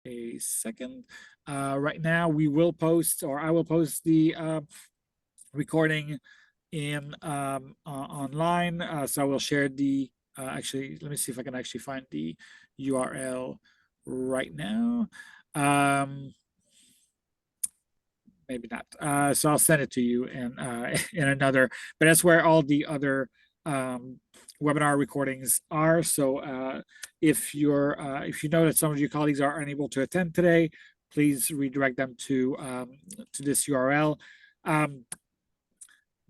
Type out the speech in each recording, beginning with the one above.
a second. Right now, we will post, or I will post the recording in online. So I will share the actually. Let me see if I can actually find the URL right now. Maybe not. So I'll send it to you in in another. But that's where all the other webinar recordings are. So if you know that some of your colleagues are unable to attend today, please redirect them to this URL.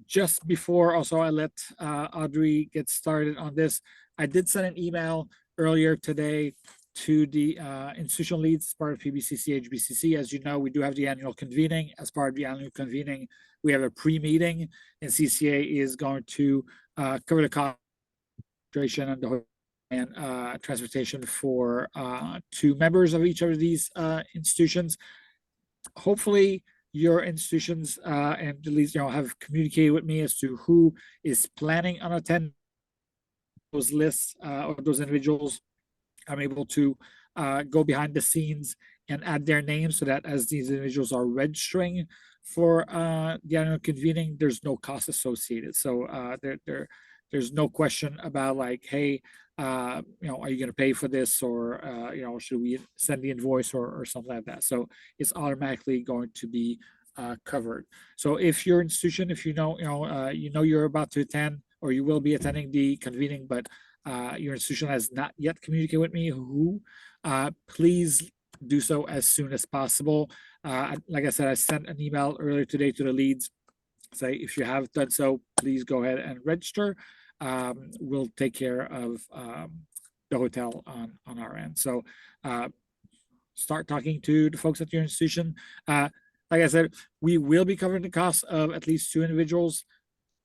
Just before also I let Audrey get started on this, I did send an email earlier today to the institutional leads as part of PBCC, HBCC. As you know, we do have the annual convening. As part of the annual convening, we have a pre-meeting, and CCA is going to cover the cost and the and transportation for 2 members of each of these institutions. Hopefully, your institutions and at least have communicated with me as to who is planning on attending those lists or those individuals. I'm able to go behind the scenes and add their names so that as these individuals are registering for the annual convening, there's no cost associated. So there's no question about like, hey, are you going to pay for this, or should we send the invoice or something like that? So it's automatically going to be covered. So if your institution, if you know you're about to attend or you will be attending the convening, but your institution has not yet communicated with me who, please do so as soon as possible. Like I said, I sent an email earlier today to the leads. Say if you have done so, please go ahead and register. We'll take care of the hotel on our end. So start talking to the folks at your institution. Like I said, we will be covering the cost of at least 2 individuals.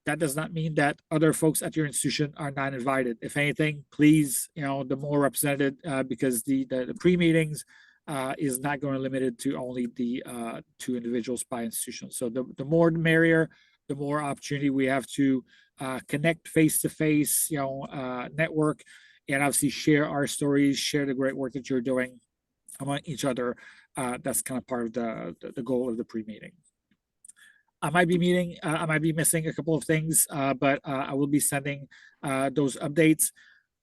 That does not mean that other folks at your institution are not invited. If anything, please, the more represented, because the pre-meetings is not going to limit it to only the 2 individuals by institution. So the more the merrier, the more opportunity we have to connect face to face, network, and obviously share our stories, share the great work that you're doing among each other. That's kind of part of the goal of the pre-meeting. I might be missing a couple of things, but I will be sending those updates.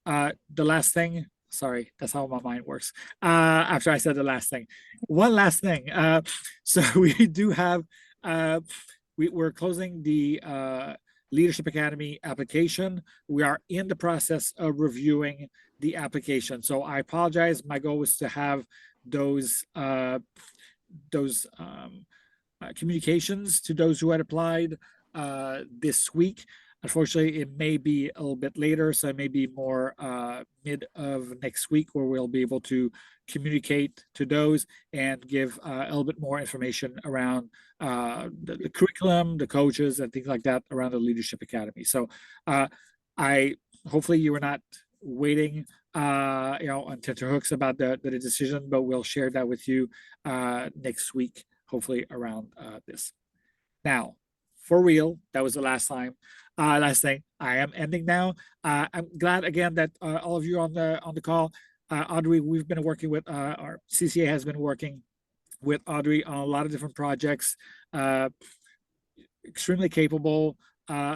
The last thing, sorry, that's how my mind works. After I said the last thing, one last thing. So we do have, we're closing the Leadership Academy application. We are in the process of reviewing the application. So I apologize. My goal was to have those communications to those who had applied this week. Unfortunately, it may be a little bit later, so it may be more mid of next week where we'll be able to communicate to those and give a little bit more information around the curriculum, the coaches, and things like that around the Leadership Academy. So I hopefully you were not waiting on tenterhooks about the decision, but we'll share that with you next week, hopefully around this. Now, for real, that was the last time. Last thing, I am ending now. I'm glad again that all of you on the call. Audrey, we've been working with our CCA has been working with Audrey on a lot of different projects. Extremely capable,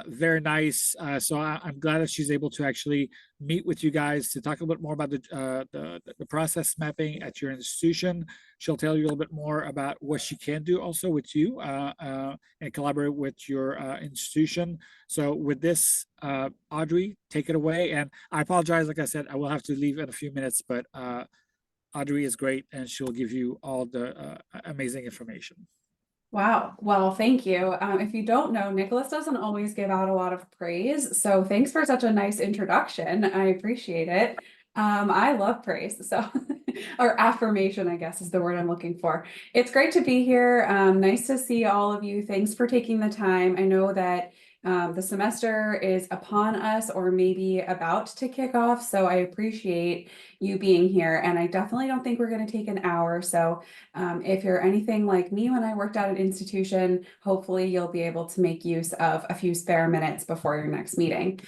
very nice. So I'm glad that she's able to actually meet with you guys to talk a little bit more about the process mapping at your institution. She'll tell you a little bit more about what she can do also with you and collaborate with your institution. So with this, Audrey, take it away. And I apologize, like I said, I will have to leave in a few minutes, but Audrey is great and she'll give you all the amazing information. Wow. Well, thank you. If you don't know, Nicholas doesn't always give out a lot of praise. So thanks for such a nice introduction. I appreciate it. I love praise. So, or affirmation, I guess is the word I'm looking for. It's great to be here. Nice to see all of you. Thanks for taking the time. I know that The semester is upon us or maybe about to kick off, so I appreciate you being here, and I definitely don't think we're going to take an hour. So if you're anything like me when I worked at an institution, hopefully you'll be able to make use of a few spare minutes before your next meeting.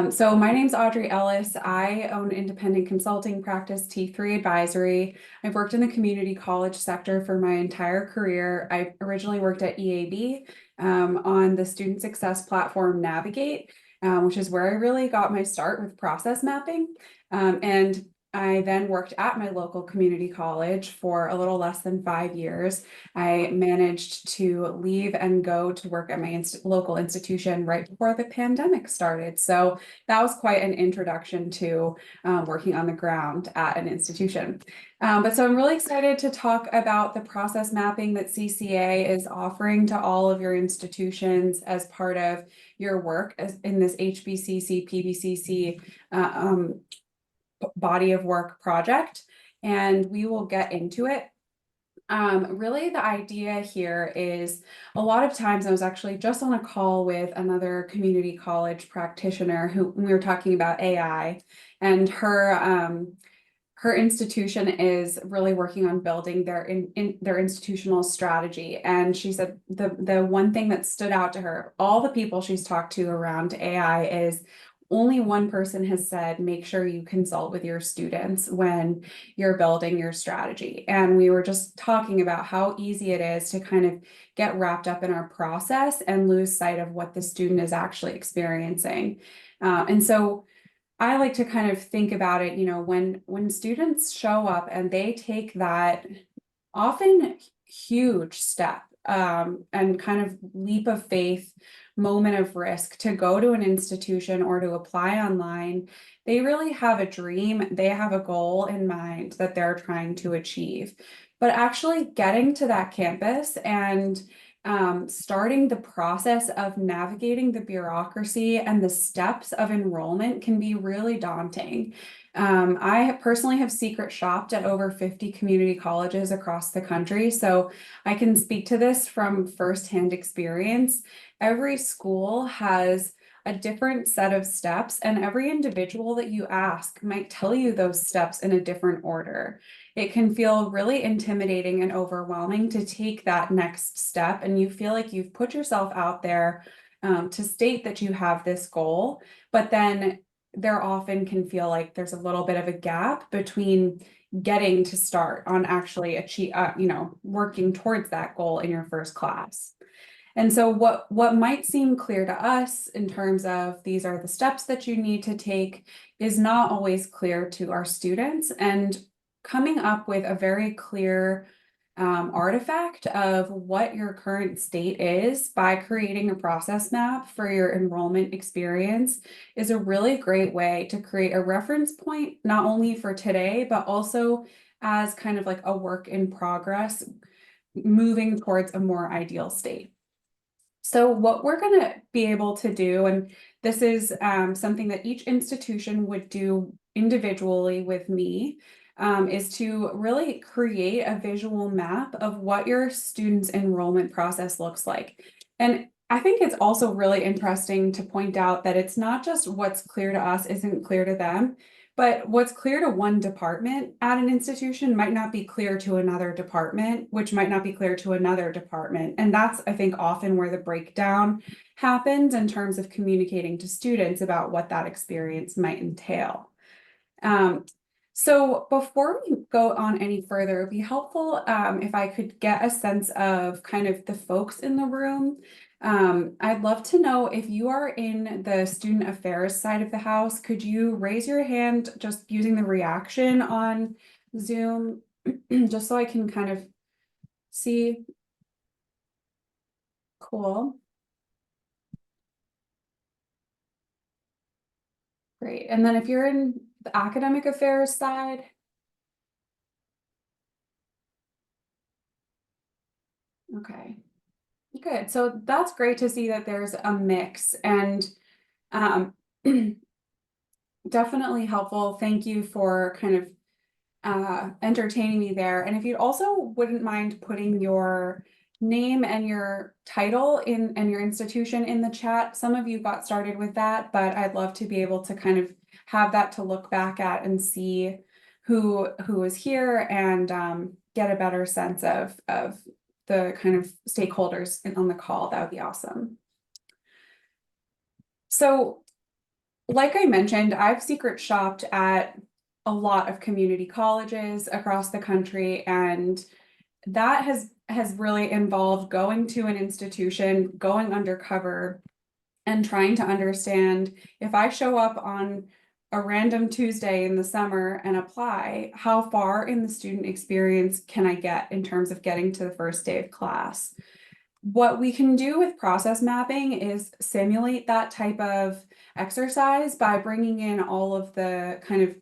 So my name's Audrey Ellis. I own independent consulting practice T3 Advisory. I've worked in the community college sector for my entire career. I originally worked at EAB on the student success platform Navigate, which is where I really got my start with process mapping. And I then worked at my local community college for a little less than 5 years. I managed to leave and go to work at my local institution right before the pandemic started. So that was quite an introduction to working on the ground at an institution. So I'm really excited to talk about the process mapping that CCA is offering to all of your institutions as part of your work in this HBCC, PBCC body of work project, and we will get into it. Really the idea here is a lot of times I was actually just on a call with another community college practitioner who we were talking about AI, and her institution is really working on building their their institutional strategy. And she said the one thing that stood out to her, all the people she's talked to around AI, is only one person has said, make sure you consult with your students when you're building your strategy. And we were just talking about how easy it is to kind of get wrapped up in our process and lose sight of what the student is actually experiencing. And so I like to kind of think about it, you know, when students show up and they take that often huge step and kind of leap of faith, moment of risk to go to an institution or to apply online, they really have a dream, they have a goal in mind that they're trying to achieve. But actually getting to that campus and starting the process of navigating the bureaucracy and the steps of enrollment can be really daunting. I personally have secret shopped at over 50 community colleges across the country, so I can speak to this from firsthand experience. Every school has a different set of steps, and every individual that you ask might tell you those steps in a different order. It can feel really intimidating and overwhelming to take that next step, and you feel like you've put yourself out there to state that you have this goal, but then there often can feel like there's a little bit of a gap between getting to start on actually working towards that goal in your first class. And so what might seem clear to us in terms of these are the steps that you need to take is not always clear to our students. And coming up with a very clear artifact of what your current state is by creating a process map for your enrollment experience is a really great way to create a reference point, not only for today, but also as kind of like a work in progress, moving towards a more ideal state. So what we're going to be able to do, and this is something that each institution would do individually with me, is to really create a visual map of what your students' enrollment process looks like. And I think it's also really interesting to point out that it's not just what's clear to us isn't clear to them, but what's clear to one department at an institution might not be clear to another department, which might not be clear to another department. And that's, I think, often where the breakdown happens in terms of communicating to students about what that experience might entail. So before we go on any further, it'd be helpful if I could get a sense of kind of the folks in the room. I'd love to know if you are in the student affairs side of the house, could you raise your hand just using the reaction on Zoom, just so I can kind of see? Cool. Great. And then if you're in the academic affairs side. Okay. Good. So that's great to see that there's a mix, and definitely helpful. Thank you for kind of entertaining me there. And if you also wouldn't mind putting your name and your title and your institution in the chat. Some of you got started with that, but I'd love to be able to kind of have that to look back at and see who is here and get a better sense of the kind of stakeholders on the call. That would be awesome. So, like I mentioned, I've secret shopped at a lot of community colleges across the country, and that has really involved going to an institution, going undercover, and trying to understand, if I show up on a random Tuesday in the summer and apply, how far in the student experience can I get in terms of getting to the first day of class? What we can do with process mapping is simulate that type of exercise by bringing in all of the kind of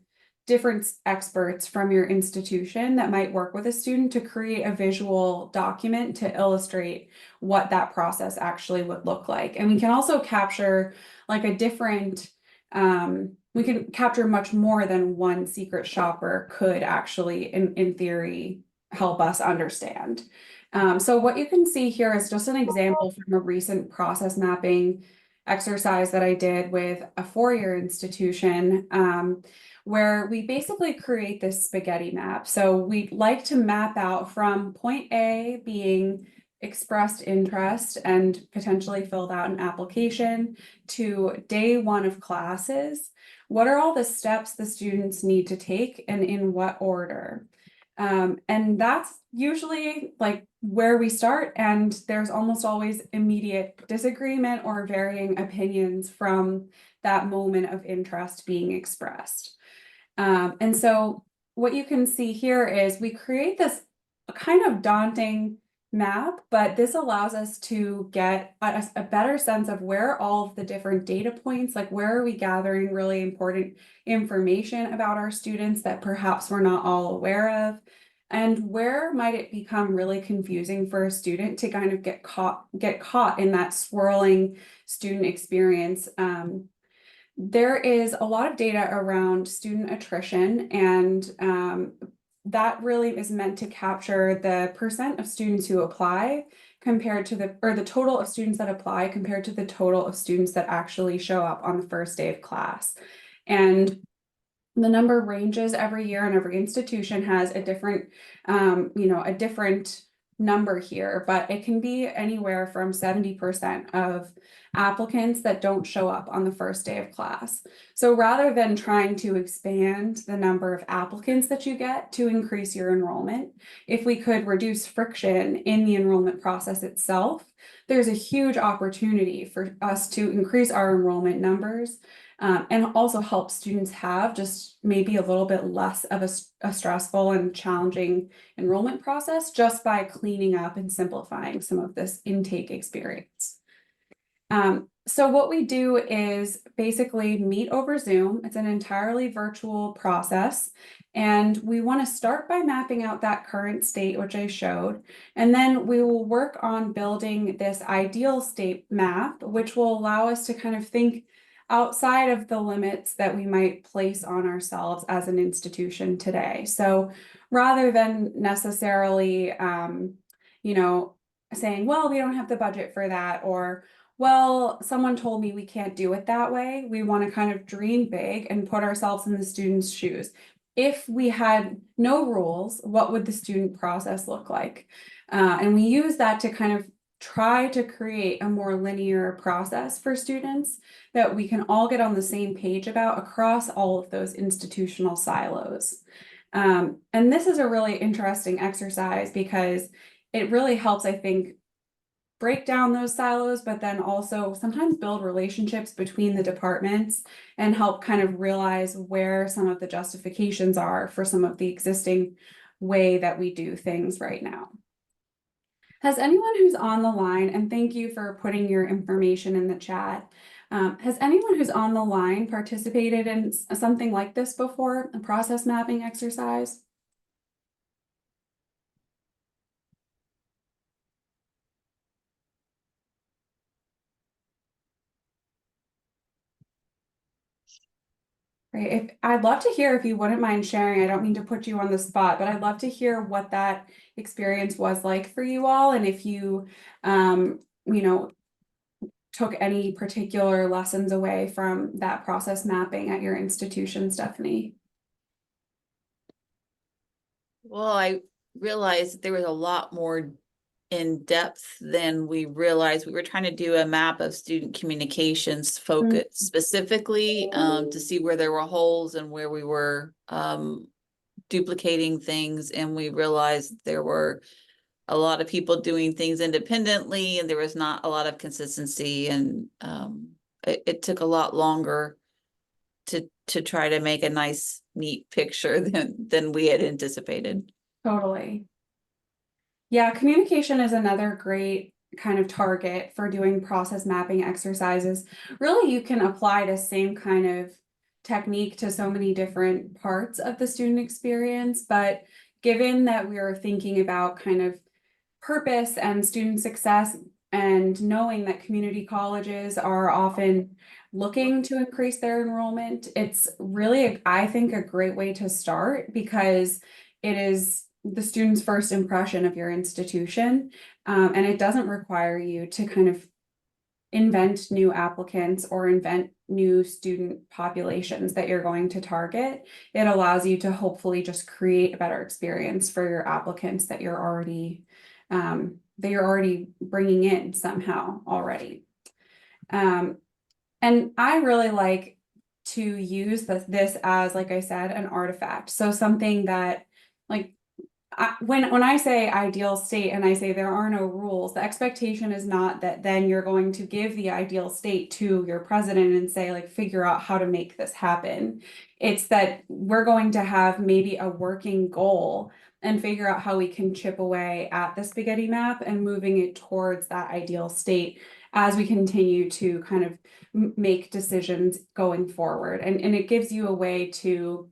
different experts from your institution that might work with a student to create a visual document to illustrate what that process actually would look like. And we can also capture like a different, we can capture much more than one secret shopper could actually, in theory, help us understand. So what you can see here is just an example from a recent process mapping exercise that I did with a four-year institution, where we basically create this spaghetti map. So we'd like to map out from point A being expressed interest and potentially filled out an application to day one of classes. What are all the steps the students need to take and in what order? And that's usually like where we start, and there's almost always immediate disagreement or varying opinions from that moment of interest being expressed. And so what you can see here is we create this kind of daunting map, but this allows us to get a better sense of where all of the different data points, like where are we gathering really important information about our students that perhaps we're not all aware of, and where might it become really confusing for a student to kind of get caught in that swirling student experience. There is a lot of data around student attrition, and that really is meant to capture the percent of students who apply compared to the total of students that apply compared to the total of students that actually show up on the first day of class. And the number ranges every year, and every institution has a different, a different number here, but it can be anywhere from 70% of applicants that don't show up on the first day of class. So rather than trying to expand the number of applicants that you get to increase your enrollment, if we could reduce friction in the enrollment process itself, there's a huge opportunity for us to increase our enrollment numbers. And also help students have just maybe a little bit less of a stressful and challenging enrollment process just by cleaning up and simplifying some of this intake experience. So what we do is basically meet over Zoom. It's an entirely virtual process. And we want to start by mapping out that current state, which I showed. And then we will work on building this ideal state map, which will allow us to kind of think outside of the limits that we might place on ourselves as an institution today. So rather than necessarily, saying, well, we don't have the budget for that, or, well, someone told me we can't do it that way, we want to kind of dream big and put ourselves in the student's shoes. If we had no rules, what would the student process look like? And we use that to kind of try to create a more linear process for students that we can all get on the same page about across all of those institutional silos. And this is a really interesting exercise because it really helps, I think, break down those silos, but then also sometimes build relationships between the departments and help kind of realize where some of the justifications are for some of the existing way that we do things right now. Has anyone who's on the line, and thank you for putting your information in the chat, has anyone who's on the line participated in something like this before, a process mapping exercise? Right. If I'd love to hear if you wouldn't mind sharing, I don't mean to put you on the spot, but I'd love to hear what that experience was like for you all, and if you, you know, took any particular lessons away from that process mapping at your institution, Stephanie. Well, I realized there was a lot more in depth than we realized. We were trying to do a map of student communications focus specifically to see where there were holes and where we were duplicating things. And we realized there were a lot of people doing things independently, and there was not a lot of consistency. And it took a lot longer to try to make a nice, neat picture than we had anticipated. Totally. Yeah, communication is another great kind of target for doing process mapping exercises. Really, you can apply the same kind of technique to so many different parts of the student experience, but given that we are thinking about kind of purpose and student success, and knowing that community colleges are often looking to increase their enrollment, it's really, I think, a great way to start, because it is the student's first impression of your institution, and it doesn't require you to kind of invent new applicants or invent new student populations that you're going to target. It allows you to hopefully just create a better experience for your applicants that you're already bringing in somehow already. And I really like to use this as, like I said, an artifact. So something that, like, when I say ideal state and I say there are no rules, the expectation is not that then you're going to give the ideal state to your president and say, like, figure out how to make this happen. It's that we're going to have maybe a working goal and figure out how we can chip away at the spaghetti map and moving it towards that ideal state as we continue to kind of make decisions going forward. And it gives you a way to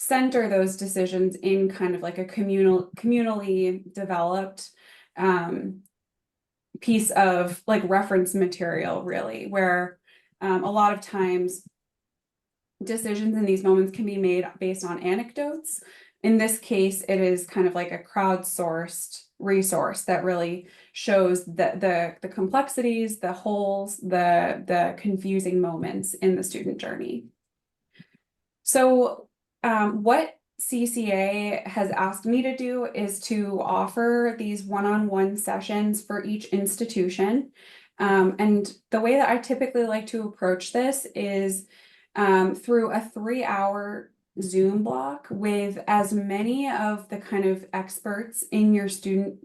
center those decisions in kind of like a communally developed piece of like reference material, really, where a lot of times decisions in these moments can be made based on anecdotes. In this case, it is kind of like a crowdsourced resource that really shows the complexities, the holes, the confusing moments in the student journey. So what CCA has asked me to do is to offer these one-on-one sessions for each institution. And the way that I typically like to approach this is through a 3-hour Zoom block with as many of the kind of experts in your student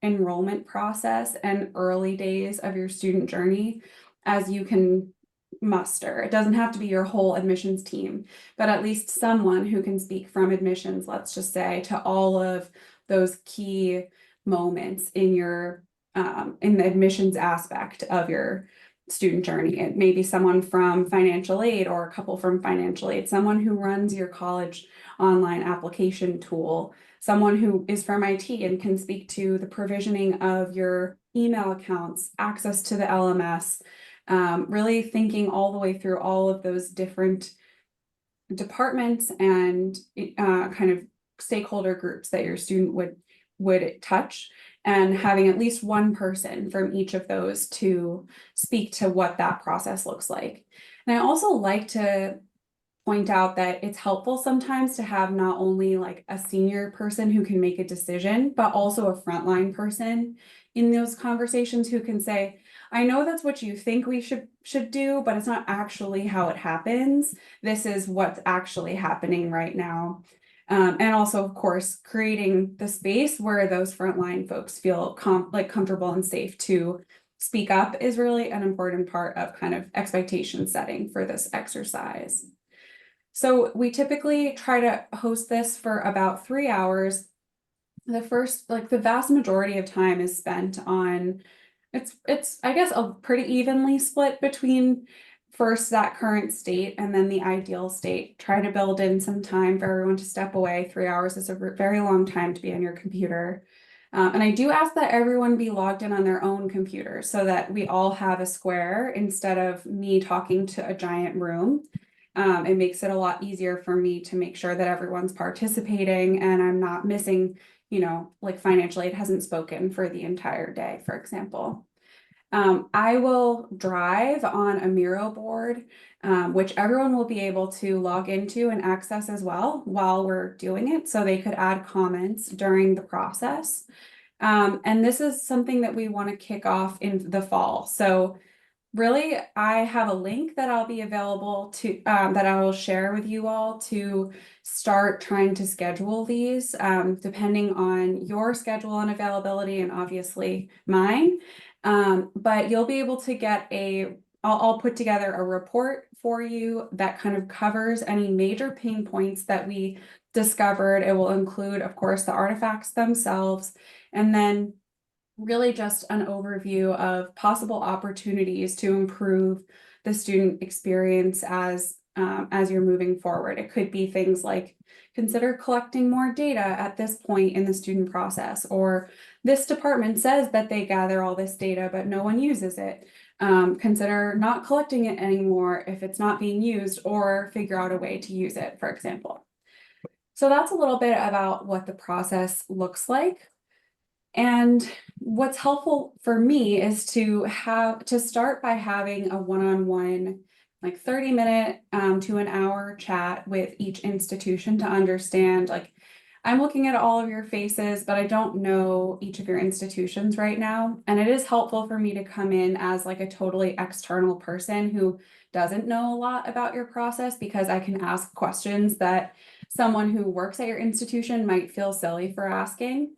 enrollment process and early days of your student journey as you can muster. It doesn't have to be your whole admissions team, but at least someone who can speak from admissions, let's just say, to all of those key moments in your in the admissions aspect of your student journey. It may be someone from financial aid or a couple from financial aid, someone who runs your college online application tool, someone who is from IT and can speak to the provisioning of your email accounts, access to the LMS, really thinking all the way through all of those different departments and kind of stakeholder groups that your student would touch, and having at least one person from each of those to speak to what that process looks like. And I also like to point out that it's helpful sometimes to have not only like a senior person who can make a decision, but also a frontline person in those conversations who can say, I know that's what you think we should do, but it's not actually how it happens. This is what's actually happening right now. And also, of course, creating the space where those frontline folks feel comfortable and safe to speak up is really an important part of kind of expectation setting for this exercise. So we typically try to host this for about 3 hours. The vast majority of time is spent on, it's I guess a pretty evenly split between first that current state and then the ideal state. Try to build in some time for everyone to step away. 3 hours is a very long time to be on your computer. And I do ask that everyone be logged in on their own computer so that we all have a square instead of me talking to a giant room. It makes it a lot easier for me to make sure that everyone's participating and I'm not missing, like financial aid hasn't spoken for the entire day, for example. I will drive on a Miro board, which everyone will be able to log into and access as well while we're doing it, so they could add comments during the process. And this is something that we want to kick off in the fall. So really, I have a link that I'll be available to, that I will share with you all to start trying to schedule these, depending on your schedule and availability, and obviously mine. But you'll be able to get I'll put together a report for you that kind of covers any major pain points that we discovered. It will include, of course, the artifacts themselves, and then really just an overview of possible opportunities to improve the student experience as you're moving forward. It could be things like consider collecting more data at this point in the student process, or this department says that they gather all this data, but no one uses it. Consider not collecting it anymore if it's not being used, or figure out a way to use it, for example. So that's a little bit about what the process looks like. And what's helpful for me is to start by having a one-on-one, like 30-minute to an hour chat with each institution to understand, like, I'm looking at all of your faces, but I don't know each of your institutions right now. And it is helpful for me to come in as like a totally external person who doesn't know a lot about your process, because I can ask questions that someone who works at your institution might feel silly for asking.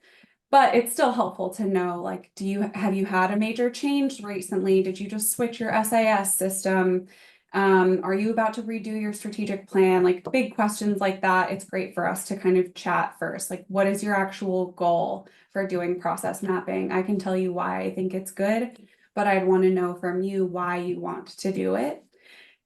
But it's still helpful to know, like, have you had a major change recently? Did you just switch your SIS system? Are you about to redo your strategic plan? Like big questions like that. It's great for us to kind of chat first. Like, what is your actual goal for doing process mapping? I can tell you why I think it's good, but I'd want to know from you why you want to do it.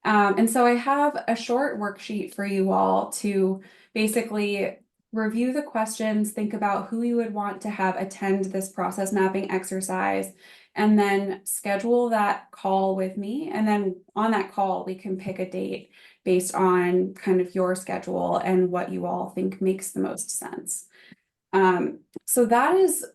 And so I have a short worksheet for you all to basically review the questions, think about who you would want to have attend this process mapping exercise, and then schedule that call with me. And then on that call, we can pick a date based on kind of your schedule and what you all think makes the most sense. So that is,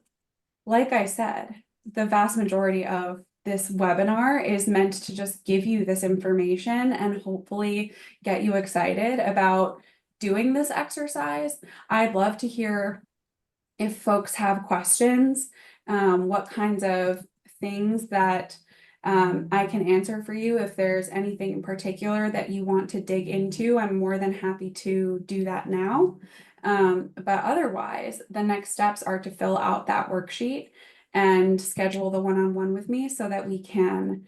like I said, the vast majority of this webinar is meant to just give you this information and hopefully get you excited about doing this exercise. I'd love to hear if folks have questions, what kinds of things that I can answer for you. If there's anything in particular that you want to dig into, I'm more than happy to do that now. But otherwise, the next steps are to fill out that worksheet and schedule the one-on-one with me so that we can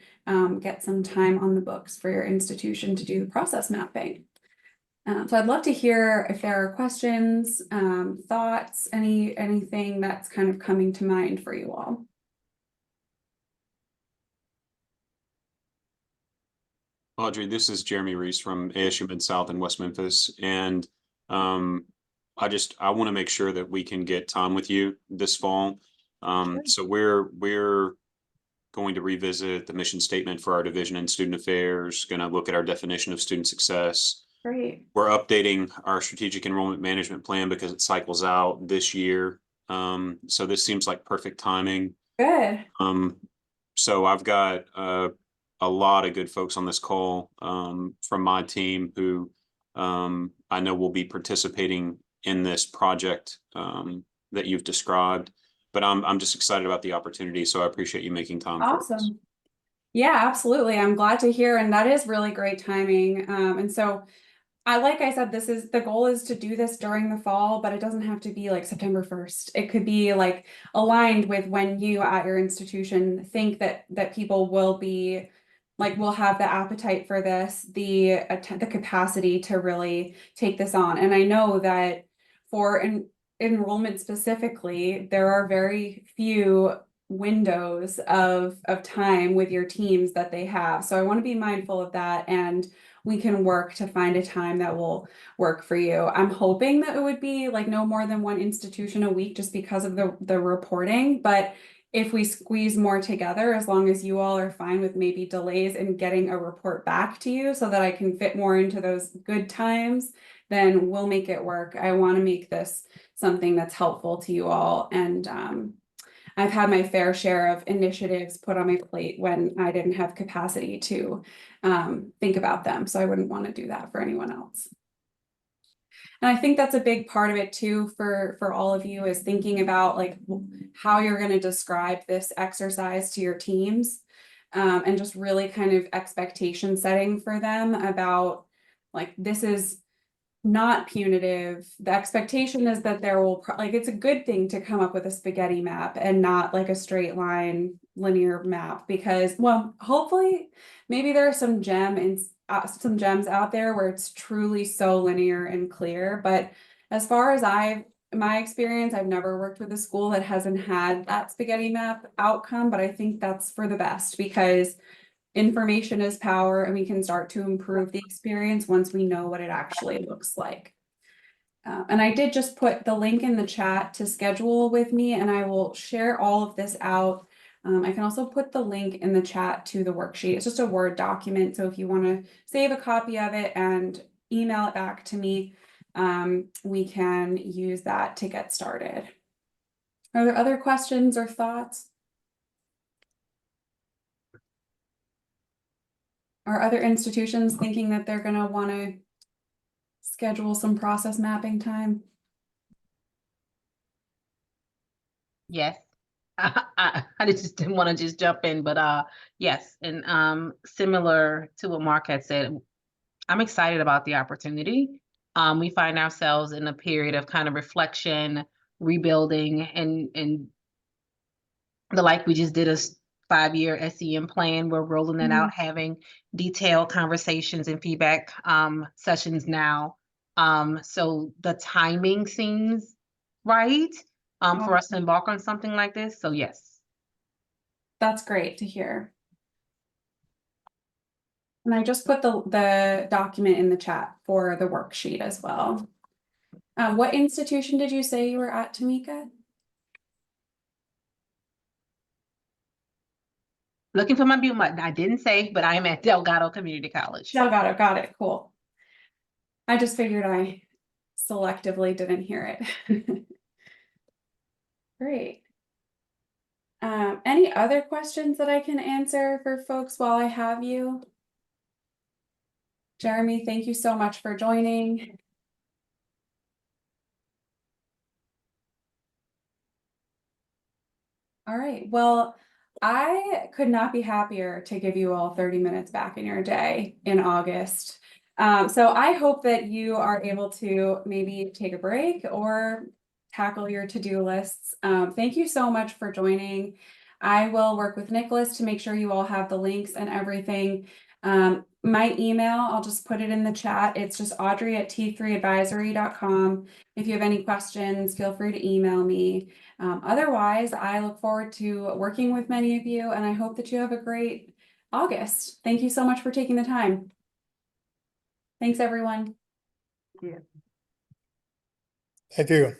get some time on the books for your institution to do the process mapping. So I'd love to hear if there are questions, thoughts, anything that's kind of coming to mind for you all. Audrey, this is Jeremy Reese from ASU Mid-South in West Memphis. And I want to make sure that we can get time with you this fall. Sure. So we're going to revisit the mission statement for our division in student affairs, going to look at our definition of student success. Great. We're updating our strategic enrollment management plan because it cycles out this year. So this seems like perfect timing. Good. So I've got a lot of good folks on this call from my team who I know will be participating in this project that you've described. But I'm just excited about the opportunity. So I appreciate you making time. Awesome. Yeah, absolutely. I'm glad to hear. And that is really great timing. And so like I said, the goal is to do this during the fall, but it doesn't have to be like September 1st. It could be like aligned with when you at your institution think that people will be like, will have the appetite for this, the capacity to really take this on. And I know that for enrollment specifically, there are very few windows of time with your teams that they have. So I want to be mindful of that, and we can work to find a time that will work for you. I'm hoping that it would be like no more than one institution a week just because of the reporting, but if we squeeze more together, as long as you all are fine with maybe delays in getting a report back to you so that I can fit more into those good times, then we'll make it work. I want to make this something that's helpful to you all. And I've had my fair share of initiatives put on my plate when I didn't have capacity to think about them. So I wouldn't want to do that for anyone else. And I think that's a big part of it too for all of you, is thinking about like how you're going to describe this exercise to your teams, and just really kind of expectation setting for them about like, this is not punitive. The expectation is that there will like, it's a good thing to come up with a spaghetti map and not like a straight line linear map, because, well, hopefully maybe there are some gems out there where it's truly so linear and clear. But as far as my experience, I've never worked with a school that hasn't had that spaghetti map outcome, but I think that's for the best, because information is power, and we can start to improve the experience once we know what it actually looks like. And I did just put the link in the chat to schedule with me, and I will share all of this out. I can also put the link in the chat to the worksheet. It's just a Word document, so if you want to save a copy of it and email it back to me, we can use that to get started. Are there other questions or thoughts? Are other institutions thinking that they're going to want to schedule some process mapping time? Yes. I just didn't want to just jump in, but yes, and similar to what Mark had said, I'm excited about the opportunity. We find ourselves in a period of kind of reflection, rebuilding, and the like. We just did a 5-year SEM plan. We're rolling it out, having detailed conversations and feedback sessions now. So the timing seems right for us to embark on something like this. So yes. That's great to hear. And I just put the document in the chat for the worksheet as well. What institution did you say you were at, Tamika? Looking for my mute button. I didn't say, but I am at Delgado Community College. Delgado, got it, cool. I just figured I selectively didn't hear it. Great. Any other questions that I can answer for folks while I have you? Jeremy, thank you so much for joining. All right, well, I could not be happier to give you all 30 minutes back in your day in August. So I hope that you are able to maybe take a break or tackle your to-do lists. Thank you so much for joining. I will work with Nicholas to make sure you all have the links and everything. My email, I'll just put it in the chat. It's just audrey@t3advisory.com. If you have any questions, feel free to email me. Otherwise, I look forward to working with many of you, and I hope that you have a great August. Thank you so much for taking the time. Thanks, everyone. Yeah. Thank you.